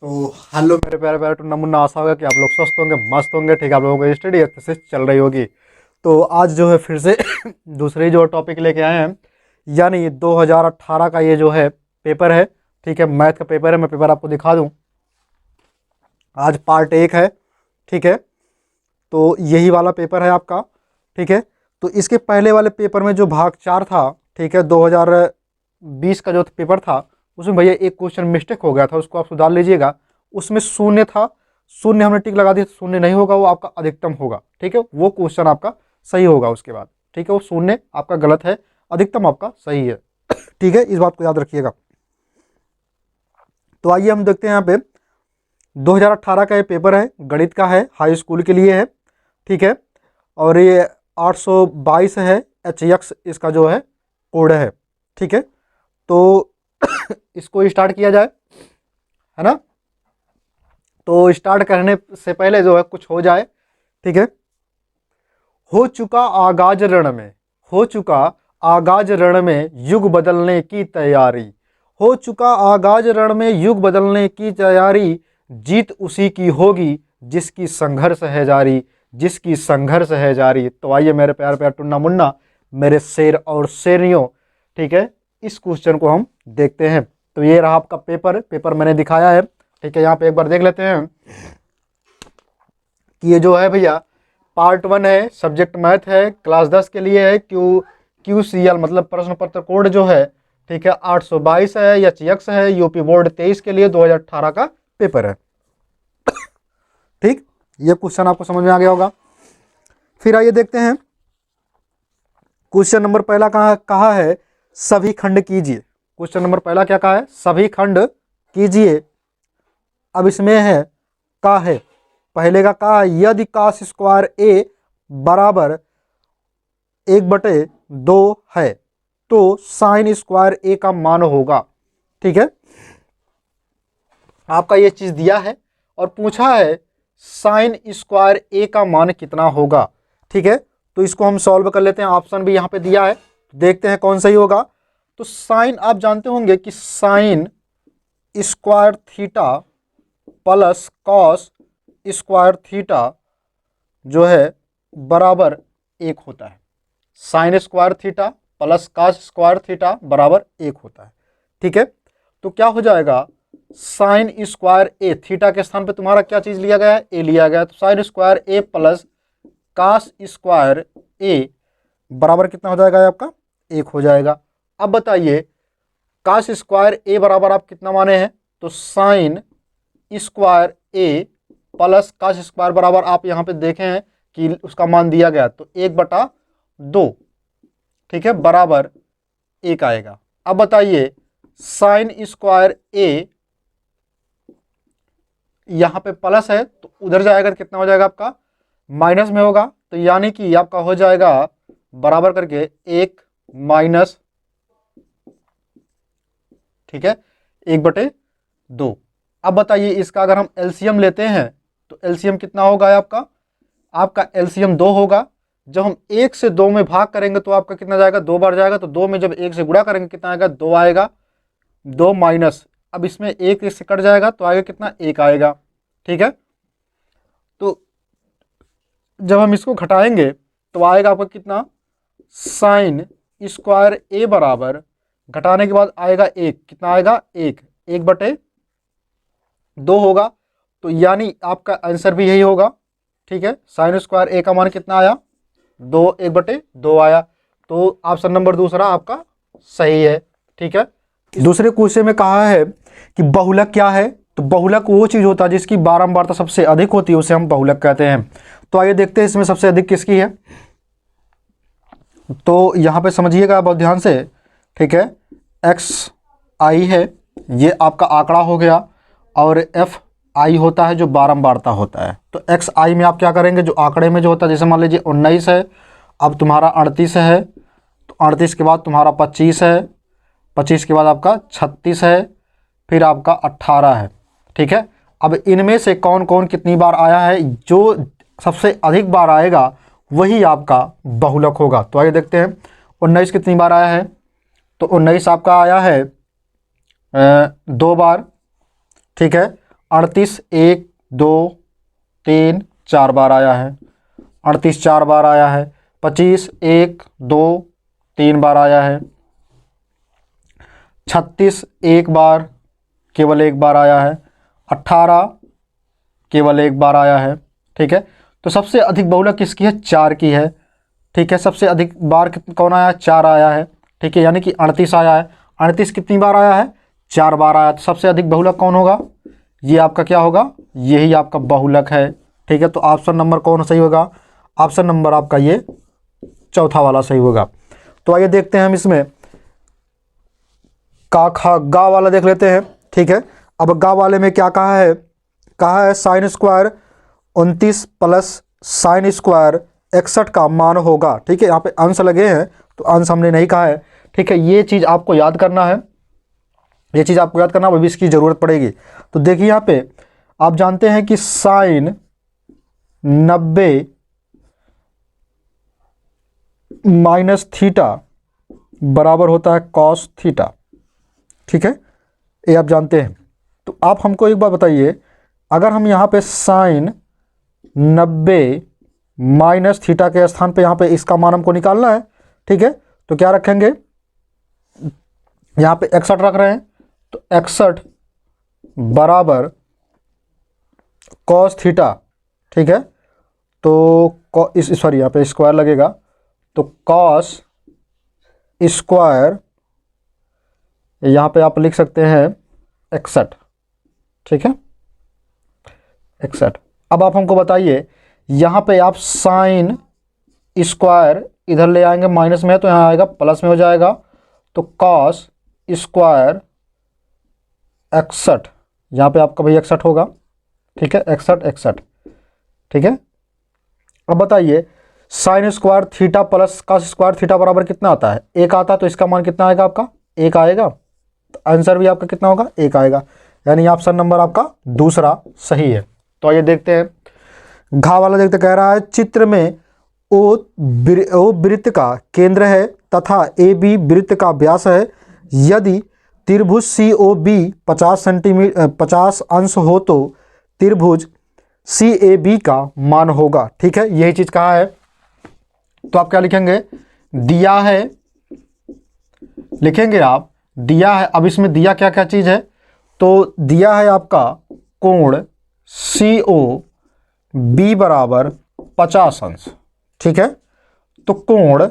तो हेलो मेरे प्यारे प्यारे टूना मुन्ना, आशा होगा कि आप लोग स्वस्थ होंगे, मस्त होंगे। ठीक है, आप लोगों को स्टडी अच्छे से चल रही होगी। तो आज जो है फिर से दूसरी जो टॉपिक लेके आए हैं, यानी 2018 का ये जो है पेपर है। ठीक है, मैथ का पेपर है। मैं पेपर आपको दिखा दूं। आज पार्ट 1 है। ठीक है, तो यही वाला पेपर है आपका। ठीक है, तो इसके पहले वाले पेपर में जो भाग 4 था, ठीक है, 2020 का जो पेपर था, उसमें भैया एक क्वेश्चन मिस्टेक हो गया था, उसको आप सुधार लीजिएगा। उसमें शून्य था, शून्य हमने टिक लगा दिया, शून्य नहीं होगा, वो आपका अधिकतम होगा। ठीक है, वो क्वेश्चन आपका सही होगा उसके बाद। ठीक है, वो शून्य आपका गलत है, अधिकतम आपका सही है। ठीक है, इस बात को याद रखिएगा। तो आइए हम देखते हैं यहाँ पे 2018 का ये पेपर है, गणित का है, हाई स्कूल के लिए है। ठीक है, और ये 822 है, HX इसका जो है कोड है। ठीक है, तो इसको स्टार्ट किया जाए, है ना। तो स्टार्ट करने से पहले जो है कुछ हो जाए। ठीक है, हो चुका आगाज रण में, हो चुका आगाज रण में युग बदलने की तैयारी, हो चुका आगाज रण में युग बदलने की तैयारी, जीत उसी की होगी जिसकी संघर्ष है जारी, जिसकी संघर्ष है जारी। तो आइए मेरे प्यार प्यार टुन्ना मुन्ना, मेरे शेर और शेरियों, ठीक है, इस क्वेश्चन को हम देखते हैं। तो ये रहा आपका पेपर, पेपर मैंने दिखाया है। ठीक है, यहाँ पे एक बार देख लेते हैं कि ये जो है भैया पार्ट 1 है, सब्जेक्ट मैथ है, क्लास 10 के लिए है। QCL मतलब प्रश्न पत्र कोड जो है, ठीक है, 822 है, HX है, यूपी बोर्ड 23 के लिए 2018 का पेपर है। ठीक, ये क्वेश्चन आपको समझ में आ गया होगा। फिर आइए देखते हैं क्वेश्चन नंबर पहला कहा है सभी खंड कीजिए। क्वेश्चन नंबर पहला क्या कहा है, सभी खंड कीजिए। अब इसमें है का है, पहले का कहा है यदि कास स्क्वायर ए बराबर 1/2 है तो साइन स्क्वायर ए का मान होगा। ठीक है, आपका ये चीज दिया है और पूछा है साइन स्क्वायर ए का मान कितना होगा। ठीक है, तो इसको हम सॉल्व कर लेते हैं। ऑप्शन भी यहाँ पे दिया है, देखते हैं कौन सही होगा। तो साइन आप जानते होंगे कि sine square theta plus cos square theta जो है बराबर 1 होता है। Sine square theta plus cos square theta बराबर 1 होता है। ठीक है, तो क्या हो जाएगा, साइन स्क्वायर ए, थीटा के स्थान पे तुम्हारा क्या चीज लिया गया है, ए लिया गया है। तो साइन स्क्वायर ए प्लस कॉस स्क्वायर ए बराबर कितना हो जाएगा आपका, 1 हो जाएगा। अब बताइए कॉस स्क्वायर ए बराबर आप कितना माने हैं, तो साइन स्क्वायर ए प्लस कॉस स्क्वायर बराबर आप यहाँ पे देखे हैं कि उसका मान दिया गया, तो 1/2, ठीक है, बराबर 1 आएगा। अब बताइए साइन स्क्वायर ए यहाँ पे प्लस है तो उधर जाएगा तो कितना हो जाएगा आपका, माइनस में होगा। तो यानी कि आपका हो जाएगा बराबर करके 1 माइनस, ठीक है, 1/2। अब बताइए इसका अगर हम एलसीएम लेते हैं तो एलसीएम कितना होगा आपका एलसीएम 2 होगा। जब हम 1 से 2 में भाग करेंगे तो आपका कितना जाएगा, 2 बार जाएगा। तो 2 में जब 1 से गुणा करेंगे कितना आएगा, 2 आएगा। 2 माइनस, अब इसमें 1 से कट जाएगा तो आएगा कितना, 1 आएगा। ठीक है, तो जब हम इसको घटाएंगे तो आएगा आपका कितना, साइन स्क्वायर ए बराबर, घटाने के बाद आएगा 1, कितना आएगा, 1/2 होगा। तो यानी आपका आंसर भी यही होगा। ठीक है, साइन स्क्वायर ए का मान कितना आया, 2, 1/2 आया। तो ऑप्शन नंबर दूसरा आपका सही है। ठीक है, दूसरे क्वेश्चन में कहा है कि बहुलक क्या है, तो बहुलक वो चीज होता है जिसकी बारंबारता सबसे अधिक होती है, उसे हम बहुलक कहते हैं। तो आइए देखते हैं इसमें सबसे अधिक किसकी है। तो यहां पे समझिएगा बहुत ध्यान से। ठीक है, एक्स आई है, ये आपका आंकड़ा हो गया, और एफ आई होता है जो बारंबारता होता है। तो एक्स आई में आप क्या करेंगे, जो आंकड़े में जो होता है, जैसे मान लीजिए 19 है, अब तुम्हारा 38 है, तो 38 के बाद तुम्हारा 25 है, 25 के बाद आपका 36 है, फिर आपका 18 है। ठीक है, अब इनमें से कौन कौन कितनी बार आया है, जो सबसे अधिक बार आएगा वही आपका बहुलक होगा। तो आइए देखते हैं 19 कितनी बार आया है, तो 19 आपका आया है 2 बार। ठीक है, 38 1 2 3 4 बार आया है, 38 4 बार आया है, 25 1 2 3 बार आया है, 36 एक बार केवल एक बार आया है, 18 केवल एक बार आया है। ठीक है, तो सबसे अधिक बहुलक किसकी है? 4 की है। ठीक है, सबसे अधिक बार कौन आया? 4 आया है। ठीक है, यानी कि 38 आया है। 38 कितनी बार आया है? 4 बार आया। तो सबसे अधिक बहुलक कौन होगा? ये आपका क्या होगा? यही आपका बहुलक है। ठीक है, तो ऑप्शन नंबर कौन सही होगा? ऑप्शन नंबर आपका ये चौथा वाला सही होगा। तो आइए देखते हैं हम इसमें का खा गा वाला देख लेते हैं। ठीक है, अब गा वाले में क्या कहा है? कहा है sine square 29 plus sine square 61 का मान होगा। ठीक है, यहाँ पे अंश लगे हैं तो अंश हमने नहीं कहा है। ठीक है, ये चीज़ आपको याद करना है, ये चीज़ आपको याद करना, अभी इसकी ज़रूरत पड़ेगी। तो देखिए यहाँ पे आप जानते हैं कि साइन 90 माइनस थीटा बराबर होता है कॉस थीटा। ठीक है, ये आप जानते हैं। तो आप हमको एक बार बताइए, अगर हम यहाँ पे साइन 90 माइनस थीटा के स्थान पे यहाँ पे इसका मान हमको निकालना है। ठीक है, तो क्या रखेंगे? यहाँ पे 61 रख रहे हैं, तो 61 बराबर कॉस थीटा। ठीक है, तो इस सॉरी यहाँ पे स्क्वायर लगेगा, तो कॉस स्क्वायर यहाँ पे आप लिख सकते हैं 61। ठीक है, 61। अब आप हमको बताइए, यहाँ पे आप साइन स्क्वायर इधर ले आएंगे, माइनस में है तो यहाँ आएगा प्लस में हो जाएगा, तो कॉस स्क्वायर 61, यहाँ पे आपका भाई 61 होगा। ठीक है, 61 61। ठीक है, अब बताइए sine square theta plus cos square theta बराबर कितना आता है? 1 आता है, तो इसका मान कितना आएगा आपका? 1 आएगा। तो आंसर भी आपका कितना होगा? 1 आएगा, यानी ऑप्शन नंबर आपका दूसरा सही है। तो आइए देखते हैं घा वाला। देखते, कह रहा है चित्र में ओ वृत्त का केंद्र है तथा ए बी वृत्त का व्यास है। यदि त्रिभुज सी ओ बी 50 सेंटीमीटर 50 अंश हो तो त्रिभुज सी ए बी का मान होगा। ठीक है, यही चीज कहा है। तो आप क्या लिखेंगे? दिया है, लिखेंगे आप दिया है। अब इसमें दिया क्या क्या चीज है? तो दिया है आपका कोण सी ओ बी बराबर 50 अंश। ठीक है, तो कोण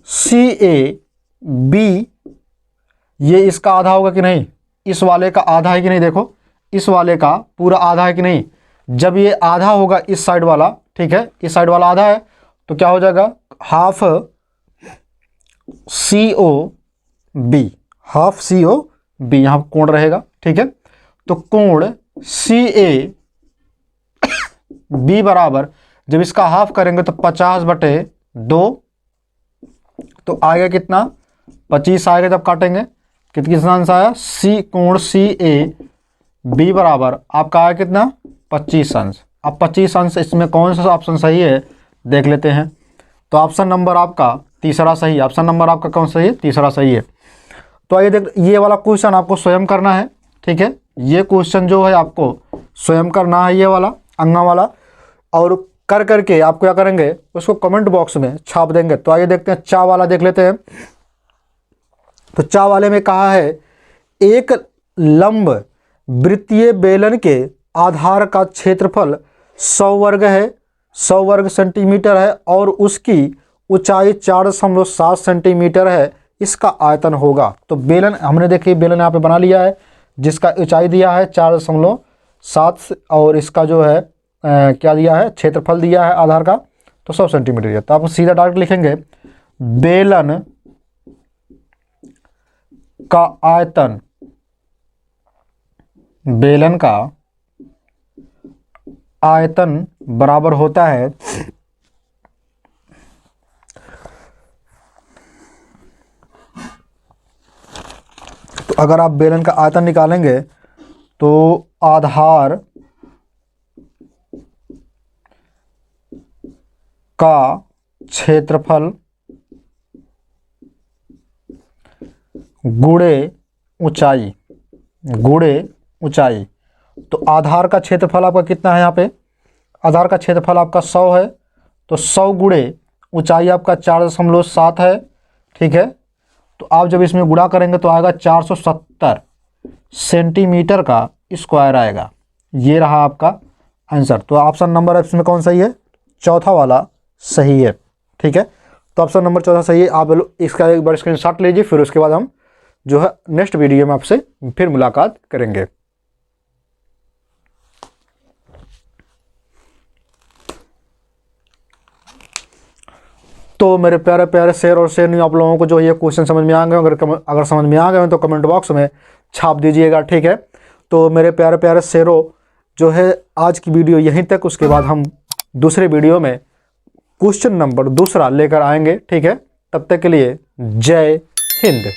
सी ए बी ये इसका आधा होगा कि नहीं? इस वाले का आधा है कि नहीं? देखो, इस वाले का पूरा आधा है कि नहीं? जब ये आधा होगा इस साइड वाला, ठीक है, इस साइड वाला आधा है, तो क्या हो जाएगा? Half C O B, half C O B यहाँ कोण रहेगा। ठीक है, तो कोण सी ए बी बराबर, जब इसका हाफ करेंगे तो 50/2, तो आएगा कितना? 25 आएगा। जब काटेंगे कितना अंश आया? सी कोण सी ए बी बराबर आपका आया कितना? 25 अंश। अब 25 अंश इसमें कौन सा ऑप्शन सही है देख लेते हैं। तो ऑप्शन नंबर आपका तीसरा सही है। ऑप्शन नंबर आपका कौन सही है? तीसरा सही है। तो आइए देख, ये वाला क्वेश्चन आपको स्वयं करना है। ठीक है, ये क्वेश्चन जो है आपको स्वयं करना है, ये वाला अंगा वाला, और कर करके आप क्या करेंगे? उसको कमेंट बॉक्स में छाप देंगे। तो आइए देखते हैं, चा वाला देख लेते हैं। तो चा वाले में कहा है एक लंब वृत्तीय बेलन के आधार का क्षेत्रफल 100 वर्ग है, 100 वर्ग सेंटीमीटर है और उसकी ऊंचाई 4.7 सेंटीमीटर है। इसका आयतन होगा। तो बेलन हमने देखिए, बेलन यहाँ पे बना लिया है, जिसका ऊंचाई दिया है 4.7 और इसका जो है क्या दिया है? क्षेत्रफल दिया है आधार का, तो 100 सेंटीमीटर है। तो आप सीधा डायरेक्ट लिखेंगे बेलन का आयतन, बेलन का आयतन बराबर होता है तो अगर आप बेलन का आयतन निकालेंगे तो आधार का क्षेत्रफल गुणे ऊंचाई, गुणे ऊंचाई, तो आधार का क्षेत्रफल आपका कितना है, यहाँ पे आधार का क्षेत्रफल आपका 100 है, तो 100 गुणे ऊंचाई आपका 4.7 है, ठीक है। तो आप जब इसमें गुणा करेंगे तो आएगा 470 सेंटीमीटर का स्क्वायर आएगा। ये रहा आपका आंसर। तो ऑप्शन नंबर इसमें कौन सही है, चौथा वाला सही है, ठीक है। तो ऑप्शन नंबर चौथा सही है। आप इसका एक बार स्क्रीनशॉट लीजिए, फिर उसके बाद हम जो है नेक्स्ट वीडियो में आपसे फिर मुलाकात करेंगे। तो मेरे प्यारे प्यारे शेर और शेरनी, आप लोगों को जो ये क्वेश्चन समझ में आ गए, अगर समझ में आ गए तो कमेंट बॉक्स में छाप दीजिएगा, ठीक है। तो मेरे प्यारे प्यारे शेरों, जो है आज की वीडियो यहीं तक। उसके बाद हम दूसरे वीडियो में क्वेश्चन नंबर दूसरा लेकर आएंगे, ठीक है। तब तक के लिए जय हिंद।